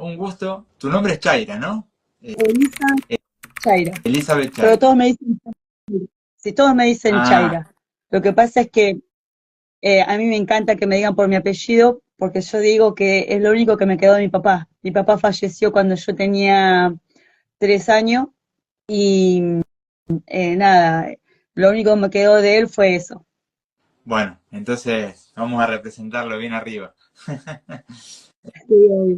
un gusto. Tu nombre es Chaira, ¿no? Elisa Chaira. Elizabeth Pero Chaira. todos me dicen, sí, todos me dicen Ah, Chaira. Lo que pasa es que a mí me encanta que me digan por mi apellido, porque yo digo que es lo único que me quedó de mi papá. Mi papá falleció cuando yo tenía 3 años y nada, lo único que me quedó de él fue eso. bueno, entonces vamos a representarlo bien arriba. Sí, obvio.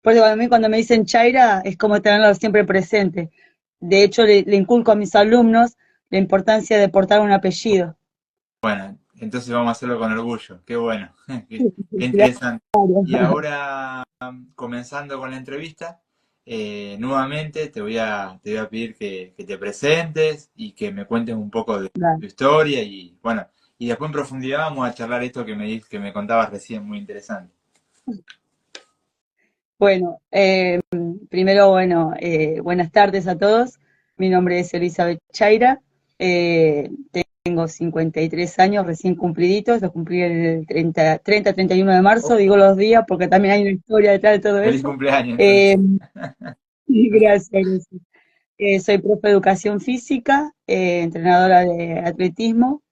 Por eso a mí cuando me dicen Chaira es como tenerlo siempre presente. De hecho, le inculco a mis alumnos la importancia de portar un apellido. Bueno, entonces vamos a hacerlo con orgullo. Qué bueno, qué interesante. Y ahora, comenzando con la entrevista, nuevamente te voy a pedir que te presentes y que me cuentes un poco de Claro. tu historia y bueno, y después en profundidad vamos a charlar esto que me contabas recién, muy interesante. Bueno, primero, bueno, buenas tardes a todos. Mi nombre es Elizabeth Chaira. eh, Tengo 53 años recién cumpliditos. Lo cumplí el 31 de marzo, Oh, digo los días porque también hay una historia detrás de todo feliz eso. cumpleaños Eh, entonces. Gracias, gracias. Soy profe de educación física, entrenadora de atletismo,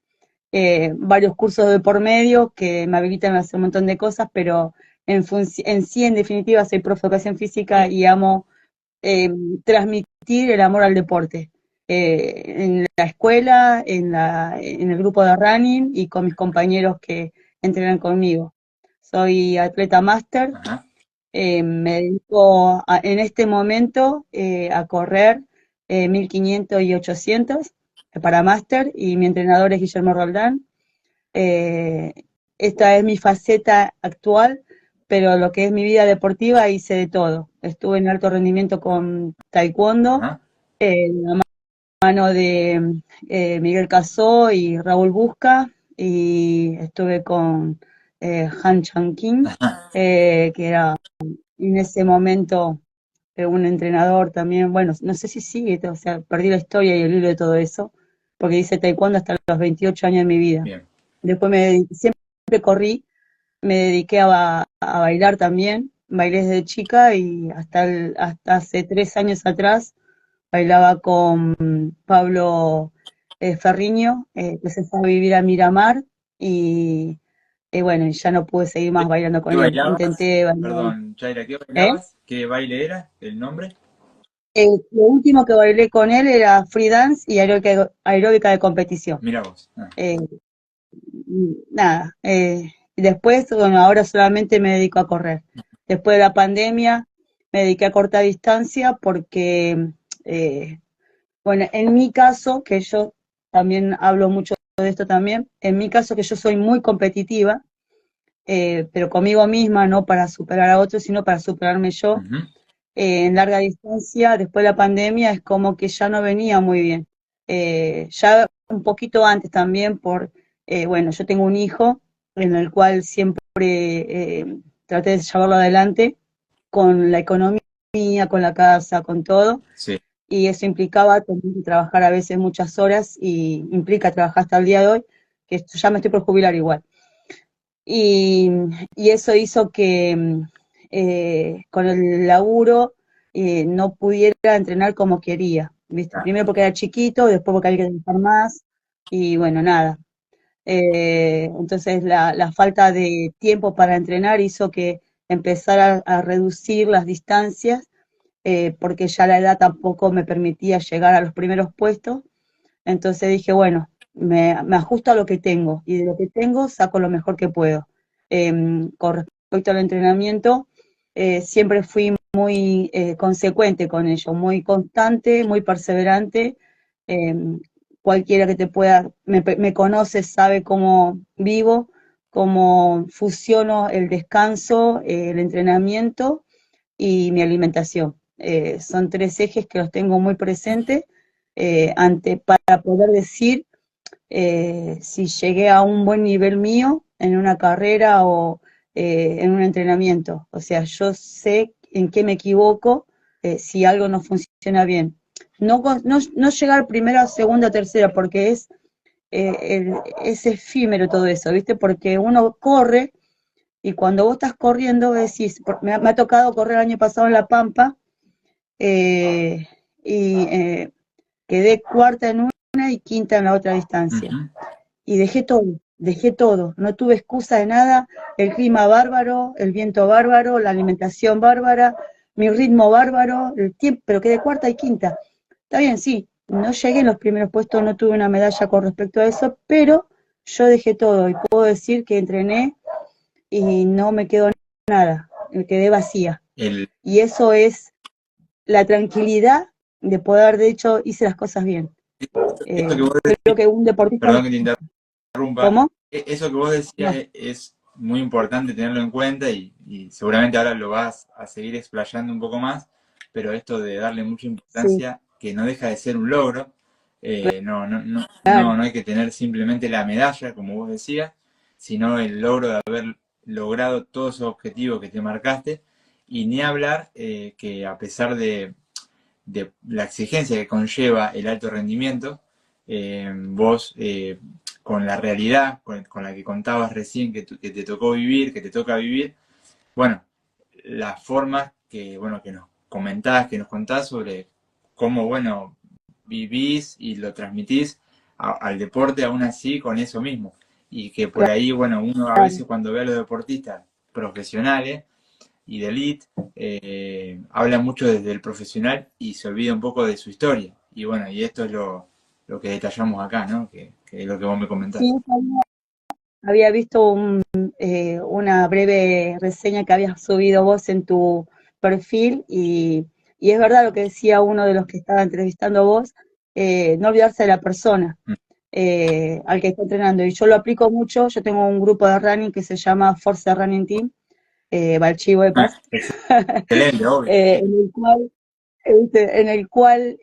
varios cursos de por medio que me habilitan a hacer un montón de cosas, pero en sí, en definitiva, soy profe de educación física Bien, y amo eh, transmitir el amor al deporte. En la escuela, en el grupo de running y con mis compañeros que entrenan conmigo. Soy atleta máster, ajá, me dedico en este momento a correr 1500 y 800 para máster y mi entrenador es Guillermo Roldán. Eh, Esta es mi faceta actual, pero lo que es mi vida deportiva hice de todo. Estuve en alto rendimiento con taekwondo, ajá. en la mano de Miguel Casó y Raúl Busca, y estuve con Han Chang King, que era en ese momento un entrenador también, bueno, no sé si sigue, o sea, perdí la historia y el hilo de todo eso, porque hice taekwondo hasta los 28 años de mi vida. Bien. Después siempre corrí, me dediqué a bailar también, bailé desde chica y hasta hace 3 años atrás bailaba con Pablo Ferriño, que se fue a vivir a Miramar y bueno, ya no pude seguir más bailando ¿Qué con él. bailabas? Intenté bailar, Perdón, Chaira, ¿qué ¿eh? bailabas? ¿Qué baile era? ¿El nombre? Lo último que bailé con él era free dance y aeróbica de competición. Mira vos. Ah, Eh, Nada. Y después, bueno, ahora solamente me dedico a correr. Después de la pandemia me dediqué a corta distancia porque, eh, bueno, en mi caso, que yo también hablo mucho de esto también, en mi caso que yo soy muy competitiva, pero conmigo misma, no para superar a otros, sino para superarme yo. ujú. En larga distancia, después de la pandemia, es como que ya no venía muy bien. Ya un poquito antes también bueno, yo tengo un hijo en el cual siempre traté de llevarlo adelante con la economía, con la casa, con todo, Sí. y eso implicaba tener que trabajar a veces muchas horas y implica trabajar hasta el día de hoy, que ya me estoy por jubilar igual. Y, y eso hizo que con el laburo no pudiera entrenar como quería, ¿viste? Ah, Primero porque era chiquito, después porque había que trabajar más, y bueno, nada. Entonces la falta de tiempo para entrenar hizo que empezara a reducir las distancias, porque ya la edad tampoco me permitía llegar a los primeros puestos. Entonces dije, bueno, me ajusto a lo que tengo y de lo que tengo saco lo mejor que puedo. Con respecto al entrenamiento, siempre fui muy consecuente con ello, muy constante, muy perseverante. Eh, Cualquiera que me conoce sabe cómo vivo, cómo fusiono el descanso, el entrenamiento y mi alimentación. Son tres ejes que los tengo muy presentes para poder decir si llegué a un buen nivel mío en una carrera o en un entrenamiento. O sea, yo sé en qué me equivoco si algo no funciona bien. No llegar primero, segunda, tercera, porque es efímero todo eso, ¿viste? Porque uno corre Y cuando vos estás corriendo, decís, me ha tocado correr el año pasado en La Pampa, eh, y quedé cuarta en una y quinta en la otra distancia. Ujú. Y dejé todo, no tuve excusa de nada, el clima bárbaro, el viento bárbaro, la alimentación bárbara, mi ritmo bárbaro, el tiempo, pero quedé cuarta y quinta. Está bien, sí, no llegué en los primeros puestos, no tuve una medalla con respecto a eso, pero yo dejé todo y puedo decir que entrené y no me quedó nada, me quedé vacía. El, Y eso es la tranquilidad de poder, de hecho, hice las cosas bien. esto que vos Creo decís, que un deportista, perdón que te interrumpa, ¿cómo? eso que vos decías No, es muy importante tenerlo en cuenta y seguramente ahora lo vas a seguir explayando un poco más, pero esto de darle mucha sí, importancia, que no deja de ser un logro, claro, no hay que tener simplemente la medalla, como vos decías, sino el logro de haber logrado todos esos objetivos que te marcaste, y ni hablar que a pesar de la exigencia que conlleva el alto rendimiento, vos con la realidad con la que contabas recién que te tocó vivir, que te toca vivir, bueno, las formas bueno, que nos comentás, que nos contás sobre cómo, bueno, vivís y lo transmitís al deporte aún así con eso mismo. Y que por ahí, bueno, uno a veces claro. cuando ve a los deportistas profesionales y de elite, habla mucho desde el profesional y se olvida un poco de su historia. Y bueno, y esto es lo que detallamos acá, ¿no? Que es lo que vos me Sí, comentás. había visto una breve reseña que habías subido vos en tu perfil y es verdad lo que decía uno de los que estaba entrevistando vos, no olvidarse de la persona al que está entrenando. Y yo lo aplico mucho, yo tengo un grupo de running que se llama Forza Running Team, Valchivo de Paz, Excelente, obvio. en el cual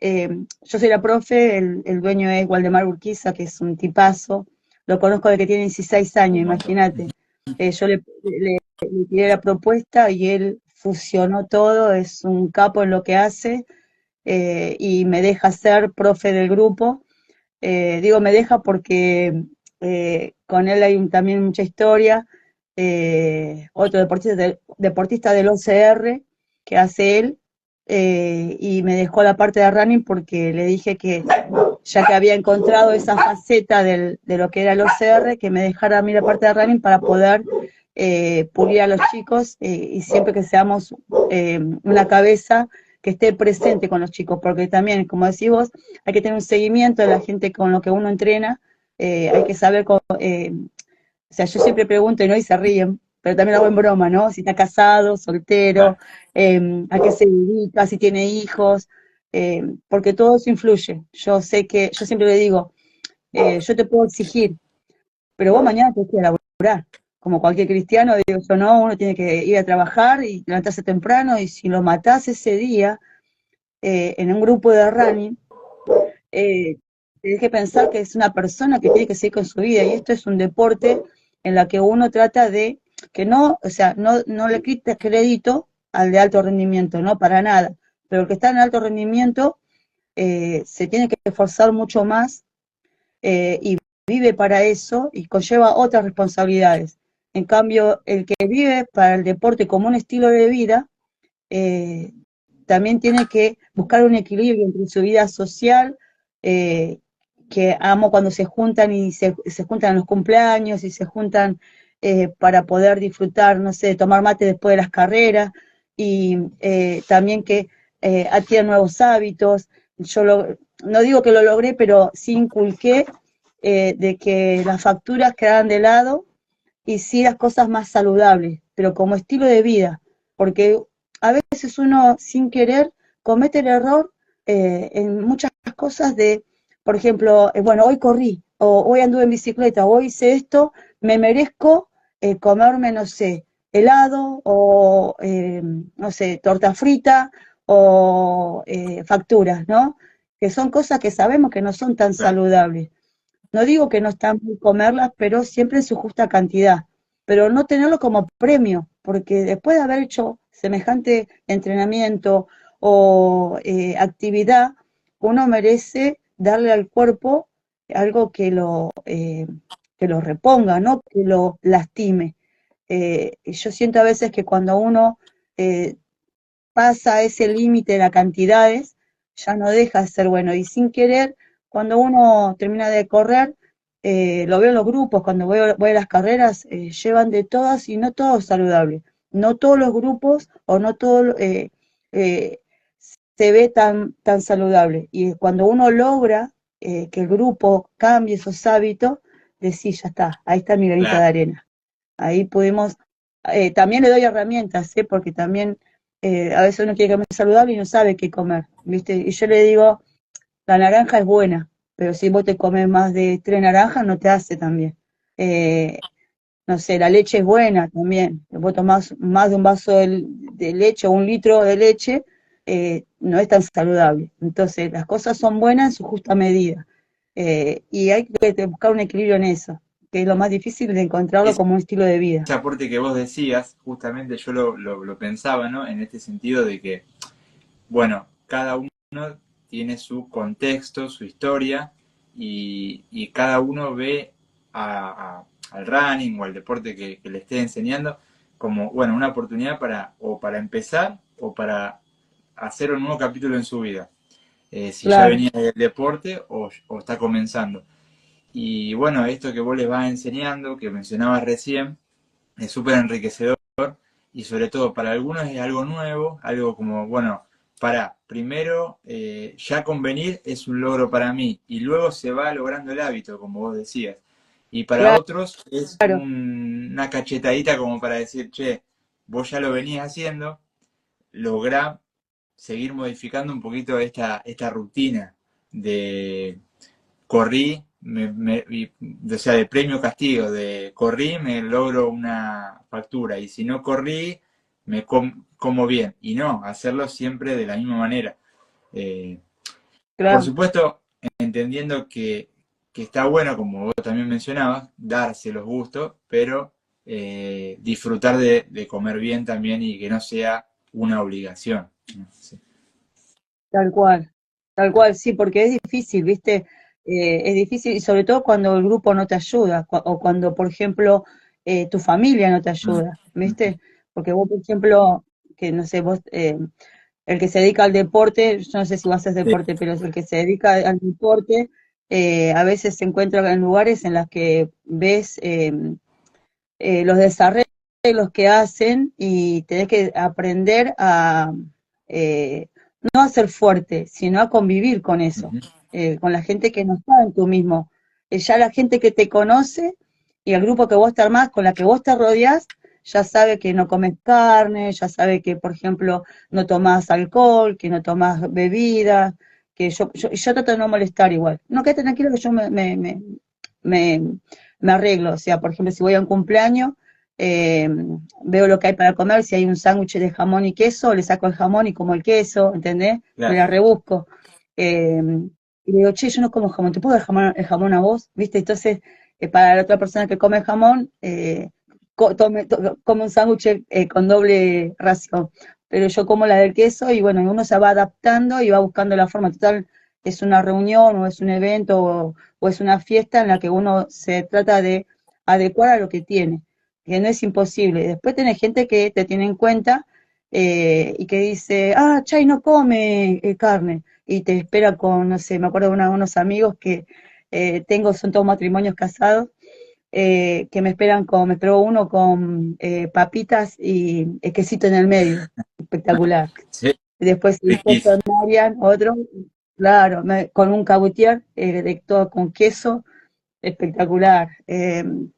yo soy la profe, el dueño es Waldemar Urquiza, que es un tipazo, lo conozco de que tiene 16 años, Un montón. imagínate. Yo le tiré la propuesta y él fusionó todo, es un capo en lo que hace, y me deja ser profe del grupo. Digo me deja porque con él hay también mucha historia. Otro deportista del OCR que hace él, y me dejó la parte de running porque le dije que ya que había encontrado esa faceta de lo que era el OCR, que me dejara a mí la parte de running para poder pulir a los chicos, y siempre que seamos una cabeza que esté presente con los chicos, porque también, como decís vos, hay que tener un seguimiento de la gente con lo que uno entrena, hay que saber, o sea, yo siempre pregunto y no y se ríen, pero también hago en broma, ¿no? Si está casado, soltero, Claro. a qué se dedica, si tiene hijos, porque todo eso influye. Yo sé que, yo siempre le digo, yo te puedo exigir, pero vos mañana tenés que ir a laburar. Como cualquier cristiano, digo yo, no, uno tiene que ir a trabajar y levantarse temprano, y si lo matás ese día en un grupo de running, eh, tienes que pensar que es una persona que tiene que seguir con su vida, y esto es un deporte en la que uno trata de que no, o sea, no le quites crédito al de alto rendimiento, no, para nada, pero el que está en alto rendimiento se tiene que esforzar mucho más, y vive para eso y conlleva otras responsabilidades. En cambio, el que vive para el deporte como un estilo de vida, eh, también tiene que buscar un equilibrio entre su vida social, eh, que amo cuando se juntan y se juntan en los cumpleaños y se juntan para poder disfrutar, no sé, tomar mate después de las carreras, y también que adquieran nuevos hábitos. No digo que lo logré, pero sí inculqué de que las facturas quedaran de lado y sí las cosas más saludables, pero como estilo de vida, porque a veces uno sin querer comete el error en muchas cosas de, por ejemplo, bueno, hoy corrí, o hoy anduve en bicicleta, o hoy hice esto, me merezco comerme, no sé, helado, o no sé, torta frita, o facturas, ¿no? Que son cosas que sabemos que no son tan Claro. saludables. No digo que no está mal comerlas, pero siempre en su justa cantidad. Pero no tenerlo como premio, porque después de haber hecho semejante entrenamiento o actividad, uno merece darle al cuerpo algo que lo reponga, no que lo lastime. yo siento a veces que cuando uno pasa ese límite de las cantidades, ya no deja de ser bueno. Y sin querer, cuando uno termina de correr, lo veo en los grupos, cuando voy a las carreras, llevan de todas y no todo es saludable. No todos los grupos o no todo eh, se ve tan saludable. Y cuando uno logra que el grupo cambie esos hábitos, decís, ya está, ahí está mi granita de Claro, arena. Ahí pudimos, también le doy herramientas, porque también a veces uno quiere comer saludable y no sabe qué comer, ¿viste? Y yo le digo, la naranja es buena, pero si vos te comes más de 3 naranjas no te hace tan bien. Eh, no sé, la leche es buena también. Vos tomás más de un vaso de leche o 1 litro de leche, no es tan saludable. Entonces, las cosas son buenas en su justa medida. Y hay que buscar un equilibrio en eso, que es lo más difícil de encontrarlo ese como un estilo de vida. aporte que vos decías, justamente yo lo pensaba, ¿no? En este sentido de que, bueno, cada uno tiene su contexto, su historia, y cada uno ve al running o al deporte que le esté enseñando como, bueno, una oportunidad para empezar o para hacer un nuevo capítulo en su vida. Si ya Claro, venía del deporte o está comenzando. Y bueno, esto que vos les vas enseñando, que mencionabas recién, es súper enriquecedor y sobre todo para algunos es algo nuevo, algo como, bueno, para, primero, ya convenir es un logro para mí y luego se va logrando el hábito, como vos decías. Y para otros es claro, una cachetadita como para decir, che, vos ya lo venías haciendo, lográ seguir modificando un poquito esta rutina de corrí, o sea, de premio castigo, de corrí, me logro una factura, y si no corrí, como bien, y no, hacerlo siempre de la misma manera. Eh, por claro. supuesto, entendiendo que está bueno, como vos también mencionabas, darse los gustos, pero disfrutar de comer bien también y que no sea una obligación. Sí. Tal cual, sí, porque es difícil, ¿viste? Es difícil y sobre todo cuando el grupo no te ayuda o cuando, por ejemplo, tu familia no te Mm, ayuda, mm, ¿viste? Porque vos, por ejemplo, que no sé, vos, el que se dedica al deporte, yo no sé si vos haces sí. deporte, pero el que se dedica al deporte, a veces se encuentra en lugares en los que ves los desarreglos que hacen y tenés que aprender a eh, no a ser fuerte, sino a convivir con eso, Ujú. con la gente que no está en tu mismo. Ya la gente que te conoce y el grupo que vos te armás, con la que vos te rodeás, ya sabe que no comes carne, ya sabe que, por ejemplo, no tomás alcohol, que no tomás bebidas, que yo trato de no molestar igual. No, quédate tranquilo que yo me, me arreglo. O sea, por ejemplo, si voy a un cumpleaños, eh, veo lo que hay para comer, si hay un sándwich de jamón y queso, le saco el jamón y como el queso, ¿entendés? Me Claro. la rebusco. Eh, y le digo, che, yo no como jamón, ¿te puedo dar el jamón a vos? ¿Viste? Entonces, para la otra persona que come jamón, come un sándwich con doble ración. Pero yo como la del queso y bueno, uno se va adaptando y va buscando la forma. Total, es una reunión o es un evento o es una fiesta en la que uno se trata de adecuar a lo que tiene, que no es imposible. Después tenés gente que te tiene en cuenta y que dice, ah, Chay no come carne, y te espera con, no sé, me acuerdo de unos amigos que son todos matrimonios casados, que me esperan me esperó uno con papitas y quesito en el medio, espectacular. Sí, Y después si riquísimo. Marian, otro, claro, con un cabutier de todo con queso, espectacular.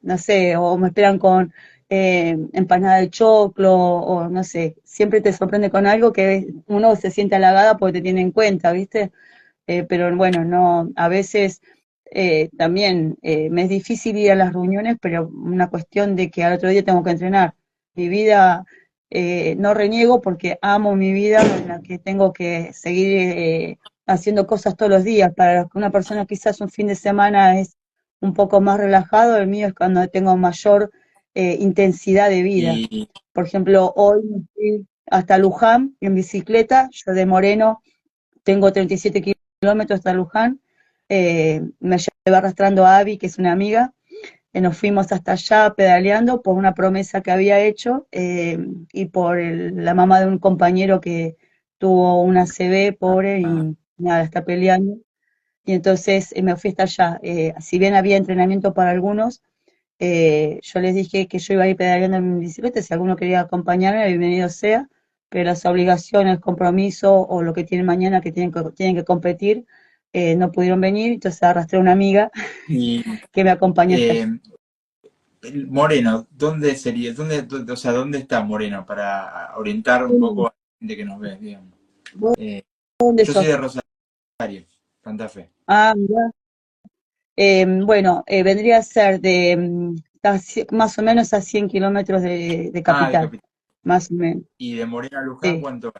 No sé, o me esperan con empanada de choclo, o no sé, siempre te sorprende con algo que uno se siente halagada porque te tiene en cuenta, ¿viste? Pero bueno, no, a veces también me es difícil ir a las reuniones, pero una cuestión de que al otro día tengo que entrenar. Mi vida, no reniego porque amo mi vida en la que tengo que seguir haciendo cosas todos los días. Para una persona quizás un fin de semana es un poco más relajado, el mío es cuando tengo mayor intensidad de vida. Y Por ejemplo, hoy me fui hasta Luján en bicicleta, yo de Moreno tengo 37 kilómetros hasta Luján, me lleva arrastrando a Abby, que es una amiga, nos fuimos hasta allá pedaleando por una promesa que había hecho y por la mamá de un compañero que tuvo una ACV, pobre, y nada, está peleando. Y entonces me fui hasta allá. Si bien había entrenamiento para algunos, yo les dije que yo iba a ir pedaleando en mi bicicleta, si alguno quería acompañarme, bienvenido sea, pero las obligaciones, compromiso o lo que tienen mañana que tienen que competir, no pudieron venir, entonces arrastré a una amiga Y que me acompañó hasta allá. Moreno, ¿dónde sería? O sea, ¿dónde está Moreno? Para orientar un poco a la gente que nos ve, digamos. Eh, ¿Dónde yo soy sos? de Rosario, Santa Fe. Ah, mirá. Bueno, vendría a ser más o menos a 100 kilómetros de Ah, de capital, Capital. más o menos, ¿Y de Moreno a Luján sí. cuánto?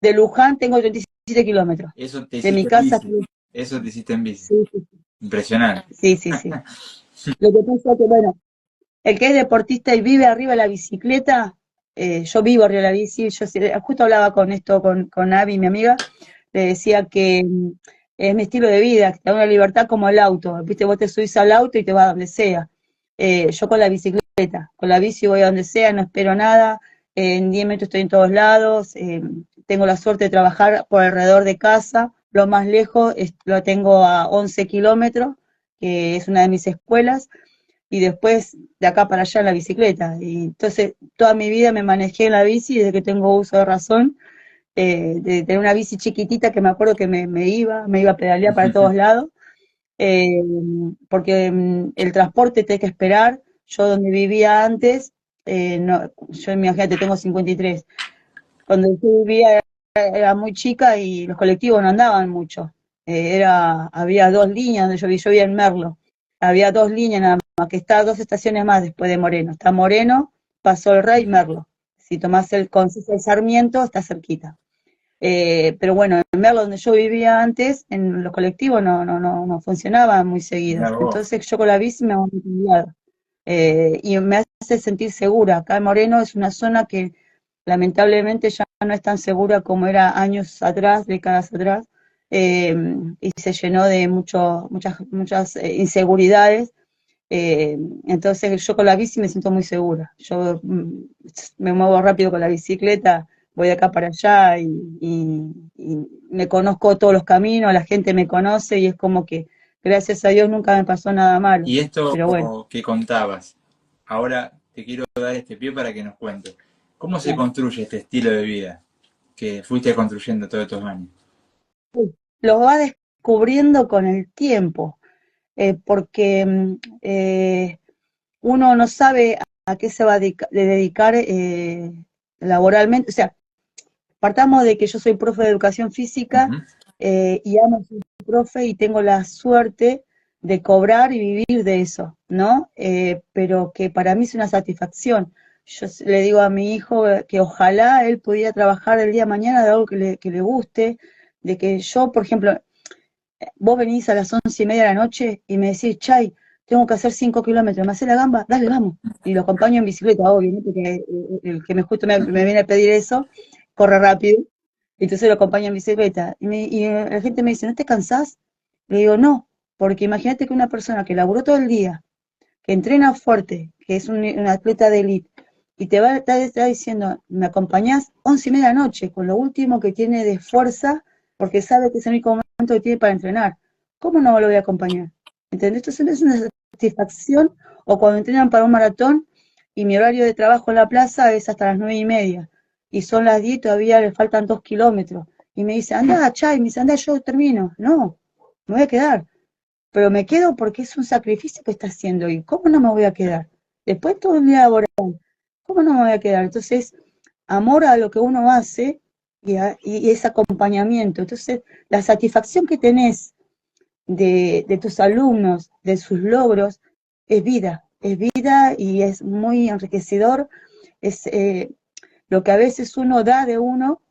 De Luján tengo 37 kilómetros. Eso te De mi hiciste en casa hasta bici. Luján. Eso te hiciste en bici. Sí, sí, Impresionante. sí, sí, sí. Lo que pasa es que, bueno, el que es deportista y vive arriba de la bicicleta, yo vivo arriba de la bici, justo hablaba con esto con Abby, mi amiga, le decía que es mi estilo de vida, que te da una libertad como el auto, viste, vos te subís al auto y te vas a donde sea. Yo con la bicicleta, con la bici voy a donde sea, no espero nada, en 10 metros estoy en todos lados, tengo la suerte de trabajar por alrededor de casa, lo más lejos lo tengo a 11 kilómetros, que es una de mis escuelas, y después de acá para allá en la bicicleta. Y entonces toda mi vida me manejé en la bici desde que tengo uso de razón, de tener una bici chiquitita que me acuerdo que me iba a pedalear para todos lados, eh, porque el transporte te hay que esperar. Yo donde vivía antes, no, yo imagínate, tengo 53. Cuando yo vivía era muy chica y los colectivos no andaban mucho. Había dos líneas donde yo vivía en Merlo. Había dos líneas nada más, que está 2 estaciones más después de Moreno. Está Moreno, Paso el Rey, Merlo. Si tomás el Concilio del Sarmiento, está cerquita. Pero bueno, en Merlo, donde yo vivía antes, en los colectivos no funcionaban muy seguidos. Mirá vos. Entonces yo con la bici me voy a mi lado. Y me hace sentir segura. Acá en Moreno es una zona que lamentablemente ya no es tan segura como era años atrás, décadas atrás, y se llenó de muchas inseguridades. eh, entonces yo con la bici me siento muy segura. Yo me muevo rápido con la bicicleta, voy de acá para allá y me conozco todos los caminos, la gente me conoce y es como que gracias a Dios nunca me pasó nada malo. Y esto Pero bueno. que contabas, ahora te quiero dar este pie para que nos cuentes. ¿Cómo se construye este estilo de vida que fuiste construyendo todos estos años? Lo va descubriendo con el tiempo, porque uno no sabe a qué se va a dedicar laboralmente. O sea, partamos de que yo soy profe de educación física Ujú. y amo ser profe y tengo la suerte de cobrar y vivir de eso, ¿no? Pero que para mí es una satisfacción. Yo le digo a mi hijo que ojalá él pudiera trabajar el día de mañana de algo que le guste, de que yo, por ejemplo, vos venís a las 11:30 de la noche y me decís, Chay, tengo que hacer 5 kilómetros, ¿me haces la gamba? Dale, vamos. Y lo acompaño en bicicleta, obvio, ¿no? Porque el que justo me viene a pedir eso, corre rápido, entonces lo acompaño en bicicleta. Y la gente me dice, ¿no te cansás? Le digo, no, porque imagínate que una persona que laburó todo el día, que entrena fuerte, que es un atleta de élite, y está diciendo, me acompañás 11:30 de la noche, con lo último que tiene de fuerza, porque sabe que es el único momento que tiene para entrenar. ¿Cómo no lo voy a acompañar? ¿Entendés? Entonces es una satisfacción, o cuando entrenan para un maratón, y mi horario de trabajo en la plaza es hasta las 9:30, y son las 10 y todavía le faltan 2 kilómetros. Y me dice, anda, Chay, me dice, anda, yo termino. No, me voy a quedar, pero me quedo porque es un sacrificio que está haciendo y ¿cómo no me voy a quedar? Después todo el día laboral, ¿cómo no me voy a quedar? Entonces, amor a lo que uno hace y ese acompañamiento. Entonces, la satisfacción que tenés de tus alumnos, de sus logros, es vida y es muy enriquecedor. Es lo que a veces uno da de uno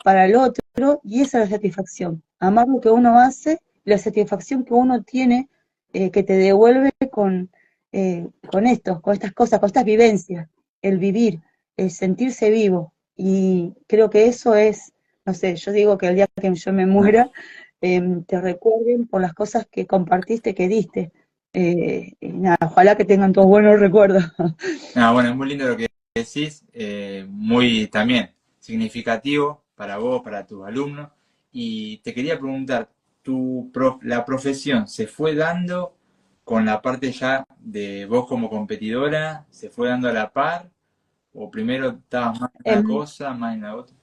para el otro, y esa es la satisfacción. Amar lo que uno hace, la satisfacción que uno tiene, que te devuelve con esto, con estas cosas, con estas vivencias, el vivir, el sentirse vivo. Y creo que eso es, no sé, yo digo que el día que yo me muera, te recuerden por las cosas que compartiste, que diste. Y nada, ojalá que tengan todos buenos recuerdos. Ah, bueno, es muy lindo lo que decís, muy también significativo para vos, para tus alumnos. Y te quería preguntar, la profesión se fue dando con la parte ya de vos como competidora, se fue dando a la par, o primero estabas más en una Em, cosa, más en la otra?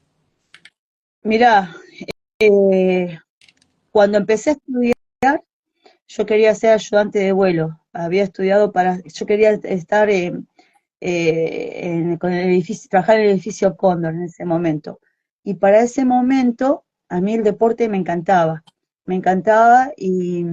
Mirá, cuando empecé a estudiar, yo quería ser ayudante de vuelo. Había estudiado yo quería estar con el edificio, trabajar en el edificio Cóndor en ese momento. Y para ese momento, a mí el deporte me encantaba y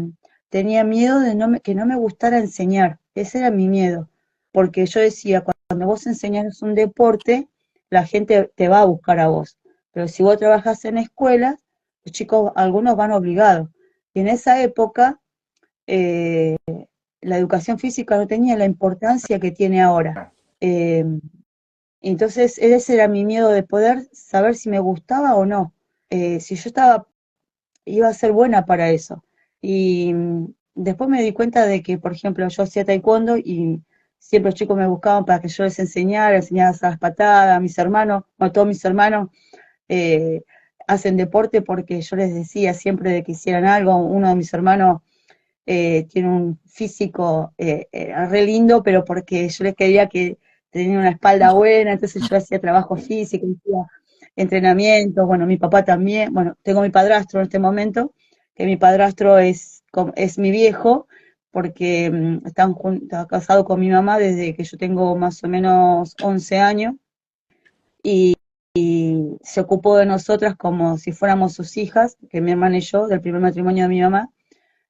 tenía miedo de que no me gustara enseñar. Ese era mi miedo, porque yo decía, cuando vos enseñas un deporte, la gente te va a buscar a vos. Pero si vos trabajás en escuelas, los chicos, algunos van obligados. Y en esa época, eh, la educación física no tenía la importancia que tiene ahora. Eh, entonces, ese era mi miedo de poder saber si me gustaba o no. Si yo iba a ser buena para eso. Y después me di cuenta de que, por ejemplo, yo hacía taekwondo y siempre los chicos me buscaban para que yo les enseñara a hacer las patadas, a mis hermanos, a todos mis hermanos eh, hacen deporte porque yo les decía siempre de que hicieran algo. Uno de mis hermanos tiene un físico re lindo, pero porque yo les quería que tenía una espalda buena, entonces yo hacía trabajo físico, hacía entrenamientos, bueno, mi papá también, bueno, tengo mi padrastro en este momento, que mi padrastro es mi viejo, porque está casado con mi mamá desde que yo tengo más o menos 11 años, y se ocupó de nosotras como si fuéramos sus hijas, que mi hermana y yo, del primer matrimonio de mi mamá,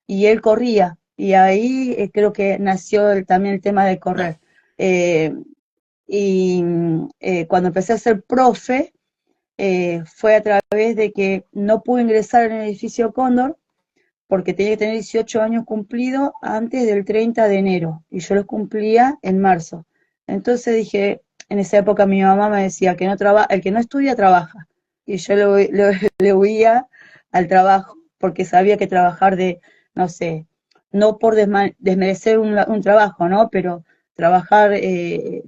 y él corría, y ahí creo que nació también el tema de Claro. correr. Eh, y cuando empecé a ser profe, fue a través de que no pude ingresar en el edificio Cóndor porque tenía que tener 18 años cumplidos antes del 30 de enero, y yo los cumplía en marzo. Entonces dije, en esa época mi mamá me decía que el que no estudia trabaja, y yo le huía al trabajo, porque sabía que trabajar no sé, no por desmerecer un trabajo, ¿no? Pero trabajar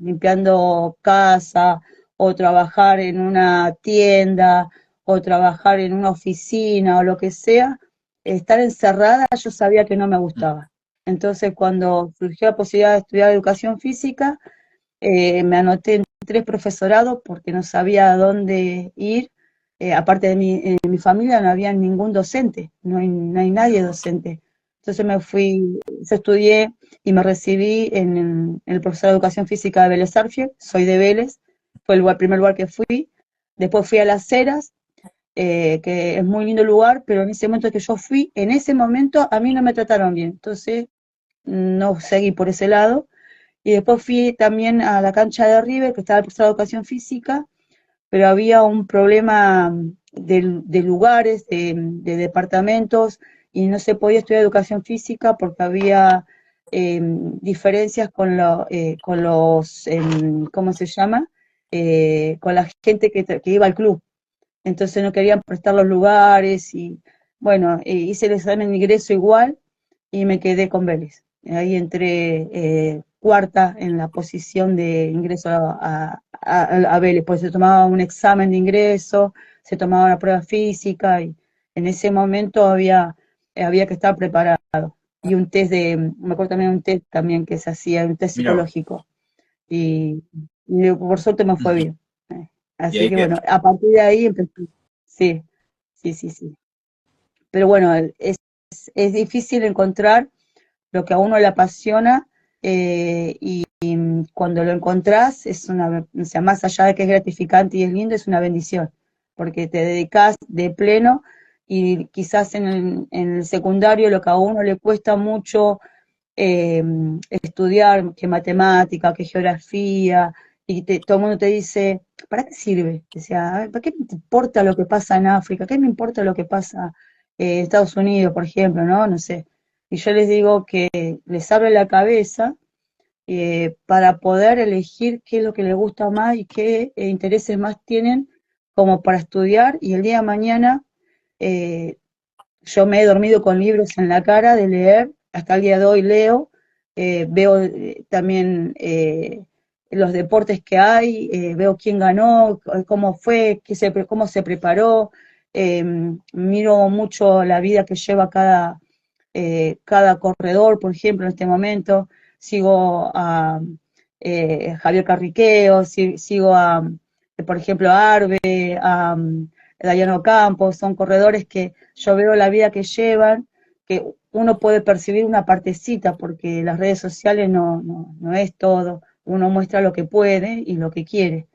limpiando casa, o trabajar en una tienda, o trabajar en una oficina, o lo que sea, estar encerrada yo sabía que no me gustaba. Entonces, cuando surgió la posibilidad de estudiar educación física, me anoté en 3 profesorados porque no sabía a dónde ir. Aparte de en mi familia no había ningún docente, no hay nadie docente. Entonces yo estudié y me recibí en el profesor de educación física de Vélez Arfiel, soy de Vélez, fue el primer lugar que fui. Después fui a Las Heras, que es muy lindo lugar, pero en ese momento que yo fui, en ese momento a mí no me trataron bien, entonces no seguí por ese lado. Y después fui también a la cancha de River, que estaba el profesor de educación física, pero había un problema de lugares, de departamentos, y no se podía estudiar educación física porque había diferencias con los, ¿cómo se llama? Con la gente que iba al club, entonces no querían prestar los lugares y bueno, hice el examen de ingreso igual y me quedé con Vélez. Ahí entré cuarta en la posición de ingreso a Vélez, pues se tomaba un examen de ingreso, se tomaba una prueba física y en ese momento había que estar preparado. Y me acuerdo también un test también que se hacía, un test Mira vos. psicológico. Y, y por suerte me fue Ujú. bien. Y Así ahí que queda. bueno, a partir de ahí empecé. Sí, sí, sí, sí. Pero bueno, es difícil encontrar lo que a uno le apasiona y cuando lo encontrás o sea, más allá de que es gratificante y es lindo, es una bendición, porque te dedicas de pleno y quizás en el secundario lo que a uno le cuesta mucho eh, estudiar, que matemática, que geografía, y todo el mundo te dice, ¿para qué sirve? O sea, ¿para qué me importa lo que pasa en África? ¿Qué me importa lo que pasa en Estados Unidos, por ejemplo? No sé. Y yo les digo que les abre la cabeza para poder elegir qué es lo que les gusta más y qué intereses más tienen como para estudiar, y el día de mañana eh, yo me he dormido con libros en la cara de leer, hasta el día de hoy leo, veo también los deportes que hay, veo quién ganó, cómo fue, cómo se preparó, eh, miro mucho la vida que lleva cada corredor, por ejemplo, en este momento, sigo a Javier Carriqueo, sigo por ejemplo, a Arbe, a Dayano Campos, son corredores que yo veo la vida que llevan, que uno puede percibir una partecita, porque las redes sociales no es todo, uno muestra lo que puede y lo que quiere,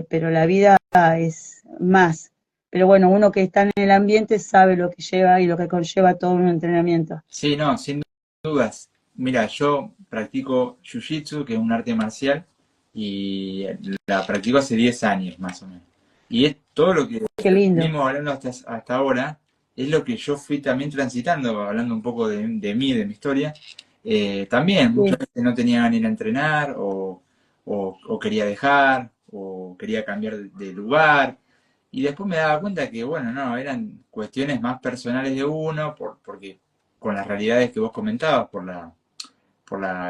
pero la vida es más. Pero bueno, uno que está en el ambiente sabe lo que lleva y lo que conlleva todo un entrenamiento. Sí, no, sin dudas. Mira, yo practico Jiu-Jitsu, que es un arte marcial, y la practico hace 10 años más o menos. Y es todo lo que Qué lindo. venimos hablando hasta ahora, es lo que yo fui también transitando, hablando un poco de mí, de mi historia. También muchas Sí, veces no tenía ganas de ir a entrenar, o quería dejar, o quería cambiar de lugar. Y después me daba cuenta que, bueno, no, eran cuestiones más personales de uno, porque con las realidades que vos comentabas,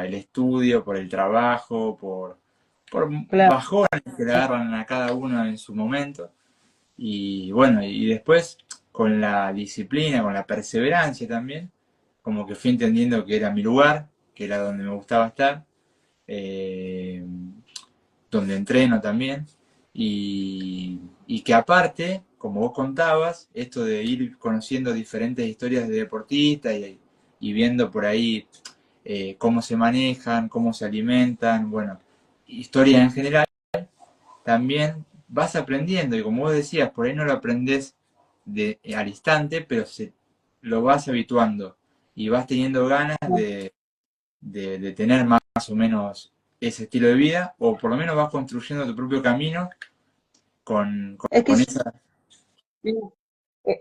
el estudio, por el trabajo, por claro. bajones que le agarran a cada uno en su momento. Y bueno, y después con la disciplina, con la perseverancia también, como que fui entendiendo que era mi lugar, que era donde me gustaba estar, eh, donde entreno también, y que aparte, como vos contabas, esto de ir conociendo diferentes historias de deportistas y viendo por ahí cómo se manejan, cómo se alimentan, bueno, historia en general, también vas aprendiendo y como vos decías, por ahí no lo aprendes al instante, pero lo vas habituando y vas teniendo ganas de tener más o menos ese estilo de vida, o por lo menos vas construyendo tu propio camino Es que con esa...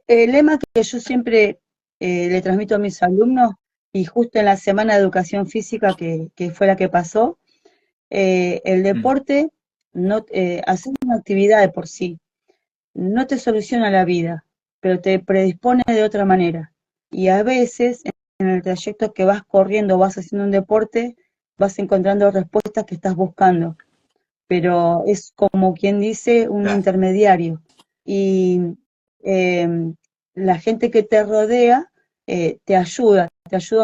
el lema que yo siempre le transmito a mis alumnos, y justo en la semana de educación física que fue la que pasó, el Mm, deporte, no, hacer una actividad de por sí, no te soluciona la vida, pero te predispone de otra manera. Y a veces, en el trayecto que vas corriendo, vas haciendo un deporte, vas encontrando respuestas que estás buscando, pero es como quien dice un claro, intermediario. Y eh, la gente que te rodea te ayuda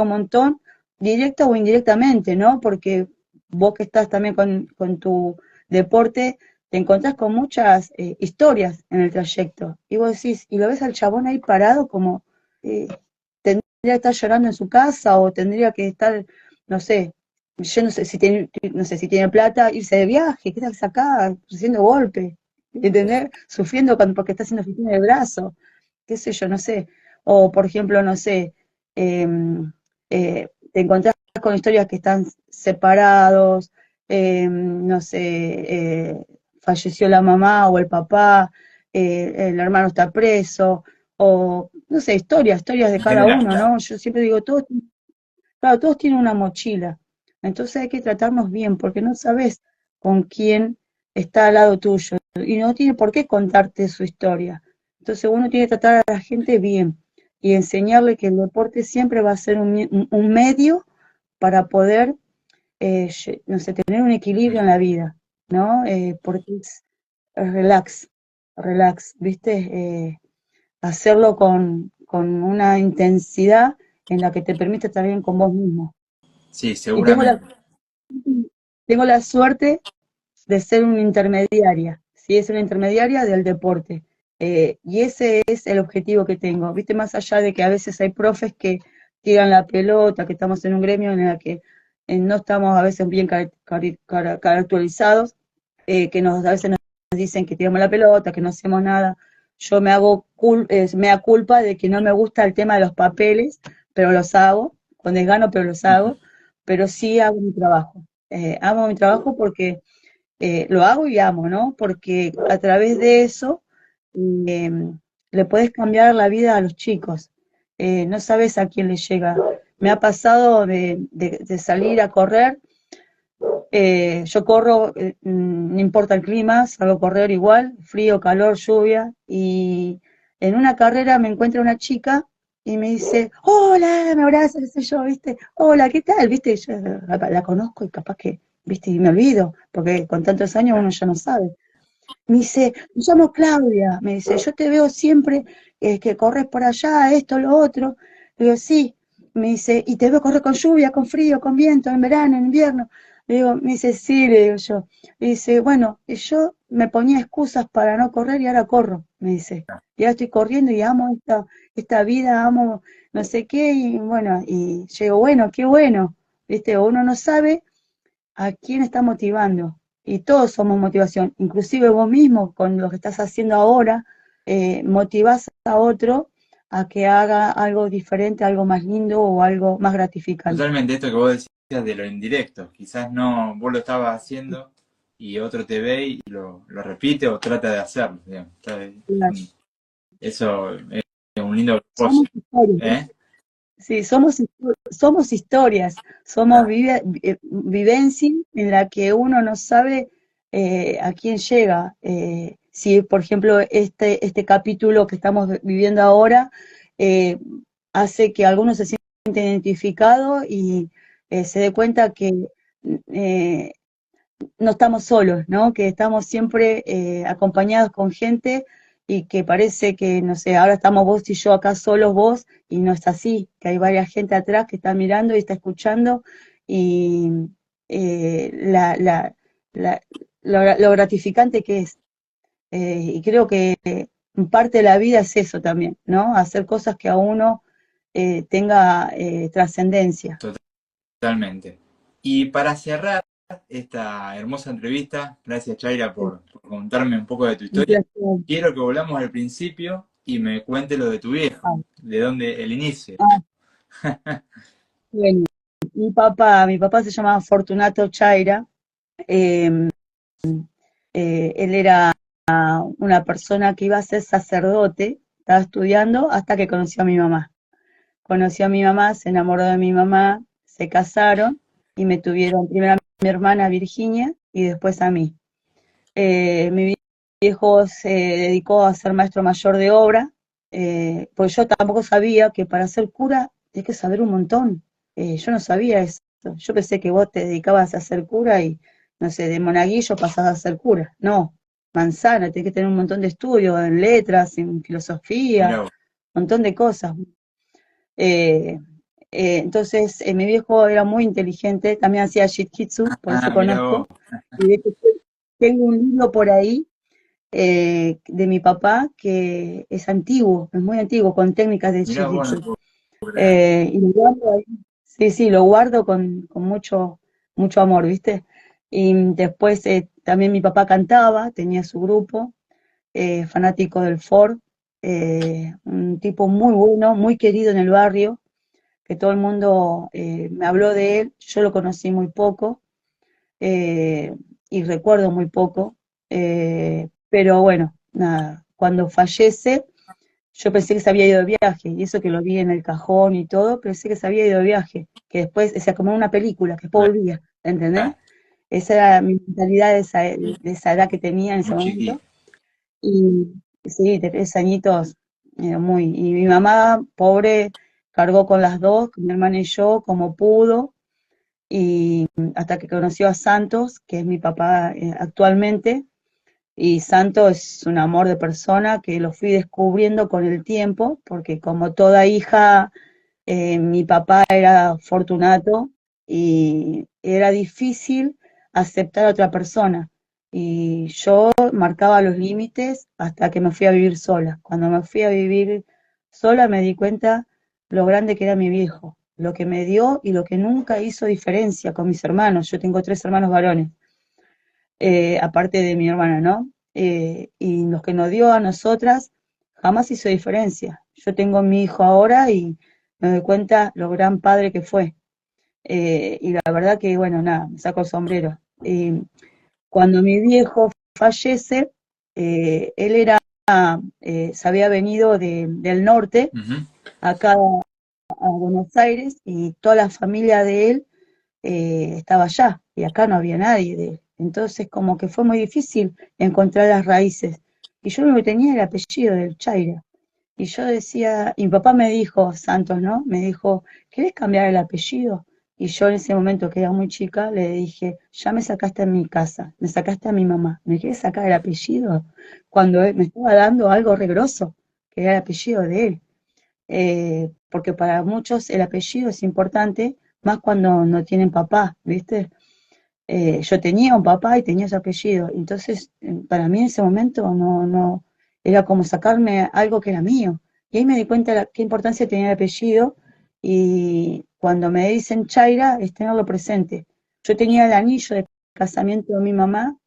un montón, directa o indirectamente, ¿no? Porque vos que estás también con tu deporte, te encontrás con muchas historias en el trayecto. Y vos decís, y lo ves al chabón ahí parado como eh, tendría que estar llorando en su casa o tendría que estar, no sé, yo no sé si tiene plata, irse de viaje, ¿qué tal acá? Haciendo golpe, ¿entendés? Sufriendo porque está haciendo fitina de brazo, qué sé yo, no sé. O por ejemplo, no sé, eh, te encontrás con historias que están separados, no sé, falleció la mamá o el papá, el hermano está preso, o no sé, historias de en cada general, uno, claro. ¿no? Yo siempre digo, claro, todos tienen una mochila, entonces hay que tratarnos bien, porque no sabes con quién está al lado tuyo y no tiene por qué contarte su historia. Entonces uno tiene que tratar a la gente bien y enseñarle que el deporte siempre va a ser un medio para poder, no sé, tener un equilibrio Mm. en la vida, ¿no? Porque es relax, relax, ¿viste? Hacerlo con una intensidad en la que te permite estar bien con vos mismo. Sí, Y seguramente. tengo la suerte de ser una intermediaria, ¿sí? Es una intermediaria del deporte. Y ese es el objetivo que tengo, ¿viste? Más allá de que a veces hay profes que tiran la pelota, que estamos en un gremio en el que no estamos a veces bien caracterizados, que a veces nos dicen que tiramos la pelota, que no hacemos nada. Yo me da culpa de que no me gusta el tema de los papeles, pero los hago, con desgano, pero los Ujú. hago, pero sí hago mi trabajo. Amo mi trabajo porque lo hago y amo, ¿no? Porque a través de eso eh, le puedes cambiar la vida a los chicos. No sabes a quién le llega. Me ha pasado de salir a correr. Yo corro, no importa el clima, salgo a correr igual, frío, calor, lluvia. Y en una carrera me encuentra una chica y me dice, hola, me abraza, qué sé yo, ¿viste? Hola, ¿qué tal? ¿Viste? Yo la conozco y capaz que, ¿viste? Y me olvido, porque con tantos años uno ya no sabe. Me dice, me llamo Claudia, me dice, yo te veo siempre que corres por allá, esto, lo otro. Le digo, sí. Me dice, y te veo correr con lluvia, con frío, con viento, en verano, en invierno. Le digo, me dice, sí, le digo yo. Le dice, bueno, y yo me ponía excusas para no correr y ahora corro, me dice. Y ahora estoy corriendo y amo esta vida, amo no sé qué, y bueno, y yo digo, bueno, qué bueno, ¿viste? Uno no sabe a quién está motivando. Y todos somos motivación, inclusive vos mismo con lo que estás haciendo ahora, motivás a otro a que haga algo diferente, algo más lindo o algo más gratificante. Totalmente, esto que vos decías de lo indirecto, quizás no, vos lo estabas haciendo y otro te ve y lo repite o trata de hacerlo, digamos. Eso es un lindo Somos propósito, historias, ¿eh? sí, somos historias, somos vivencia en la que uno no sabe a quién llega. Si, por ejemplo, este capítulo que estamos viviendo ahora eh, hace que algunos se sienten identificados y se dé cuenta que eh, no estamos solos, ¿no? Que estamos siempre acompañados con gente y que parece que, no sé, ahora estamos vos y yo acá solos vos y no es así, que hay varias gente atrás que está mirando y está escuchando y eh, la, la, la, lo gratificante que es. Y creo que parte de la vida es eso también, ¿no? Hacer cosas que a uno tenga trascendencia. Totalmente. Y para cerrar esta hermosa entrevista, gracias Chaira Sí, por contarme un poco de tu un historia, placer. quiero que volvamos al principio y me cuente lo de tu viejo, Ah, de dónde el inicio. ah, bueno. Mi papá se llamaba Fortunato Chaira. eh, Él era una persona que iba a ser sacerdote, estaba estudiando hasta que conoció a mi mamá. Conoció a mi mamá, se enamoró de mi mamá, se casaron y me tuvieron primero a mi hermana Virginia y después a mí. Mi viejo se dedicó a ser maestro mayor de obra, pues yo tampoco sabía que para ser cura hay que saber un montón. Yo no sabía eso. Yo pensé que vos te dedicabas a ser cura y, no sé, de monaguillo pasás a ser cura. No, manzana, tenés que tener un montón de estudios en letras, en filosofía, Mirá un vos. montón de cosas. Eh, entonces, mi viejo era muy inteligente, también hacía jiu-jitsu, por eso Ah, mirá vos. conozco. Y de hecho, tengo un libro por ahí de mi papá que es antiguo, es muy antiguo, con técnicas de Mirá vos, no Jiu-Jitsu. puedo creer. Y lo guardo ahí. Sí, sí, lo guardo con mucho amor, ¿viste? Y después también mi papá cantaba, tenía su grupo, fanático del Ford, un tipo muy bueno, muy querido en el barrio, que todo el mundo me habló de él, yo lo conocí muy poco, eh, y recuerdo muy poco, pero bueno, nada, cuando fallece, yo pensé que se había ido de viaje, y eso que lo vi en el cajón y todo, pensé que se había ido de viaje, que después, o sea, como una película, que después volvía, ¿entendés? Claro, Esa era mi mentalidad de esa edad que tenía en ese muy momento, chiquito. y sí, de 3 añitos, y mi mamá, pobre, cargó con las dos, con mi hermana y yo, como pudo, y hasta que conoció a Santos, que es mi papá actualmente, y Santos es un amor de persona que lo fui descubriendo con el tiempo, porque como toda hija, mi papá era Fortunato y era difícil aceptar a otra persona. Y yo marcaba los límites hasta que me fui a vivir sola. Cuando me fui a vivir sola me di cuenta lo grande que era mi viejo, lo que me dio y lo que nunca hizo diferencia con mis hermanos. Yo tengo 3 hermanos varones, aparte de mi hermana, ¿no? Y los que nos dio a nosotras jamás hizo diferencia. Yo tengo mi hijo ahora y me doy cuenta lo gran padre que fue. Y la verdad que, bueno, nada, me saco el sombrero. Cuando mi viejo fallece, él se había venido del norte, Ujú. acá a Buenos Aires, y toda la familia de él estaba allá, y acá no había nadie de él. Entonces, como que fue muy difícil encontrar las raíces. Y yo lo que tenía era el apellido del Chaira. Y yo decía, y mi papá me dijo, Santos, ¿no? Me dijo, ¿querés cambiar el apellido? Y yo en ese momento, que era muy chica, le dije, ya me sacaste a mi casa, me sacaste a mi mamá, ¿me quieres sacar el apellido? Cuando él me estaba dando algo regroso, que era el apellido de él. Porque para muchos el apellido es importante, más cuando no tienen papá, ¿viste? Yo tenía un papá y tenía ese apellido, entonces para mí en ese momento no, era como sacarme algo que era mío. Y ahí me di cuenta qué importancia tenía el apellido y cuando me dicen Chaira es tenerlo presente. Yo tenía el anillo de casamiento de mi mamá,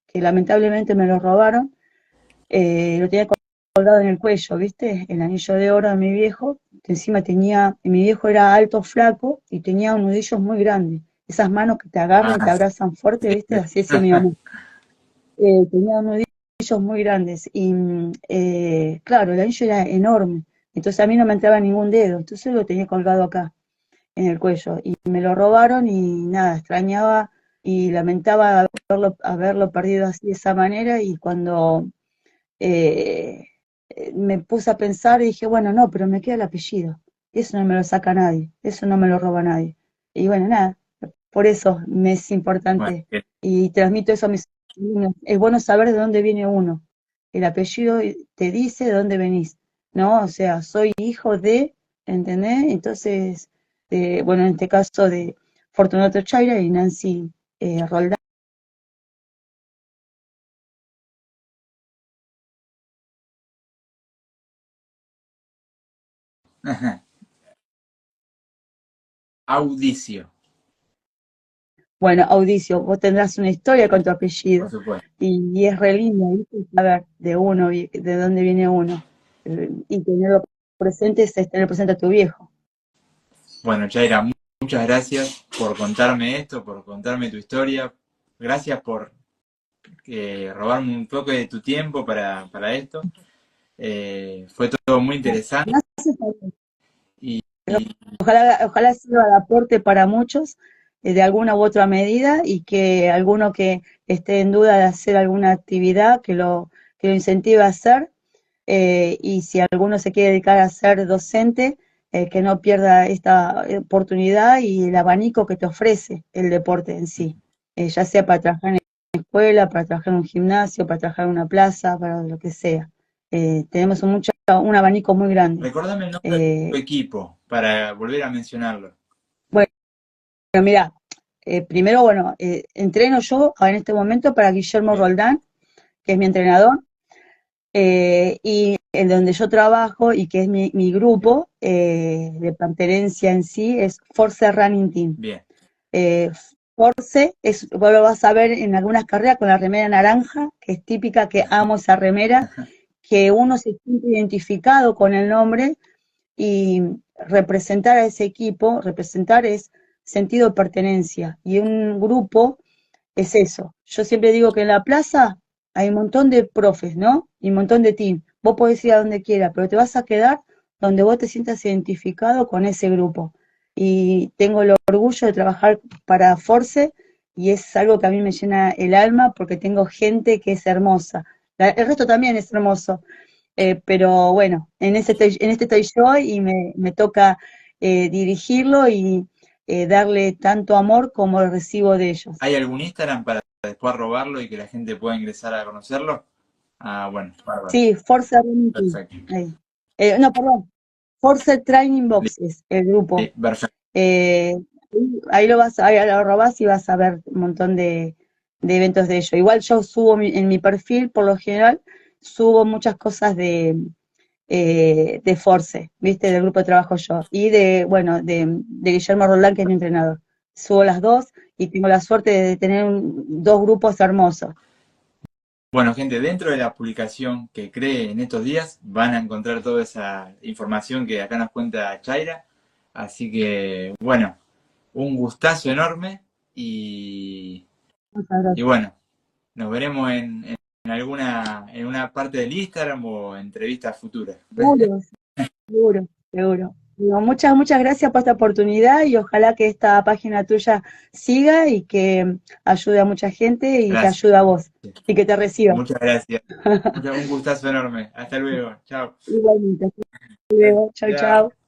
que lamentablemente me lo robaron, lo tenía colgado en el cuello, ¿viste? El anillo de oro de mi viejo, que encima tenía, mi viejo era alto, flaco y tenía nudillos muy grandes. Esas manos que te agarran y te Ah, abrazan fuerte, sí, ¿viste? sí. Así decía mi mamá. Tenía nudillos muy grandes y claro, el anillo era enorme. Entonces a mí no me entraba ningún dedo, entonces lo tenía colgado acá, en el cuello. Y me lo robaron y nada, extrañaba y lamentaba haberlo perdido así de esa manera y cuando eh, me puse a pensar y dije, bueno, no, pero me queda el apellido. Eso no me lo saca nadie, eso no me lo roba nadie. Y bueno, nada, por eso me es Bueno, importante. Y transmito eso a mis alumnos. Es bueno saber de dónde viene uno. El apellido te dice de dónde venís, ¿no? O sea, soy hijo de, ¿entendés? Entonces, bueno, en este caso de Fortunato Chaira y Nancy Roldán. Audicio, Bueno, Audicio, vos tendrás una historia con tu por apellido supuesto. y es re lindo, ¿viste? Saber de uno, de dónde viene uno y tenerlo presente es tener presente a tu viejo. Bueno, Chaira, muchas gracias por contarme esto, por contarme tu historia. Gracias por robarme un poco de tu tiempo para esto. Fue todo muy interesante Gracias a vos. y, y Ojalá sirva de aporte para muchos de alguna u otra medida y que alguno que esté en duda de hacer alguna actividad que lo incentive a hacer y si alguno se quiere dedicar a ser docente, que no pierda esta oportunidad y el abanico que te ofrece el deporte en sí, ya sea para trabajar en escuela, para trabajar en un gimnasio, para trabajar en una plaza, para lo que sea. Tenemos un abanico muy grande. recordame el nombre de tu Eh, equipo para volver a mencionarlo. bueno, mira, primero, bueno, entreno yo en este momento para Guillermo Bien, Roldán, que es mi entrenador, y en donde yo trabajo y que es mi grupo de pertenencia en sí es Force Running Team. bien. Eh, Force, vos lo vas a ver en algunas carreras con la remera naranja, que es típica, que amo esa remera, que uno se siente identificado con el nombre y representar a ese equipo, representar es sentido de pertenencia y un grupo es eso. Yo siempre digo que en la plaza hay un montón de profes, ¿no? Y un montón de team. Vos podés ir a donde quieras, pero te vas a quedar donde vos te sientas identificado con ese grupo. Y tengo el orgullo de trabajar para Force y es algo que a mí me llena el alma porque tengo gente que es hermosa. El resto también es hermoso, pero bueno, en este estoy yo y me toca dirigirlo y darle tanto amor como recibo de ellos. ¿Hay algún Instagram para después robarlo y que la gente pueda ingresar a conocerlo? Ah, bueno, bárbaro. Sí, Force Running Team, Perfecto. ahí. No, perdón, Force Training Boxes, el grupo. Perfecto. Eh, ahí ahí lo robás y vas a ver un montón de eventos de ello. Igual yo subo en mi perfil, por lo general, subo muchas cosas de Force, ¿viste? Del grupo de trabajo yo. Y bueno, de Guillermo Roldán, que es mi entrenador. Subo las dos y tengo la suerte de tener dos grupos hermosos. Bueno, gente, dentro de la publicación que cree en estos días van a encontrar toda esa información que acá nos cuenta Chaira. Así que, bueno, un gustazo enorme Muchas y gracias. bueno, nos veremos en una parte del Instagram o entrevistas futuras. Seguro, seguro, seguro. Bueno, muchas gracias por esta oportunidad y ojalá que esta página tuya siga y que ayude a mucha gente y te Gracias. ayude a vos y que te reciba. Muchas gracias. Un gustazo enorme. Hasta luego. Chao. Igualmente. Hasta luego. Chau, Chao. chau.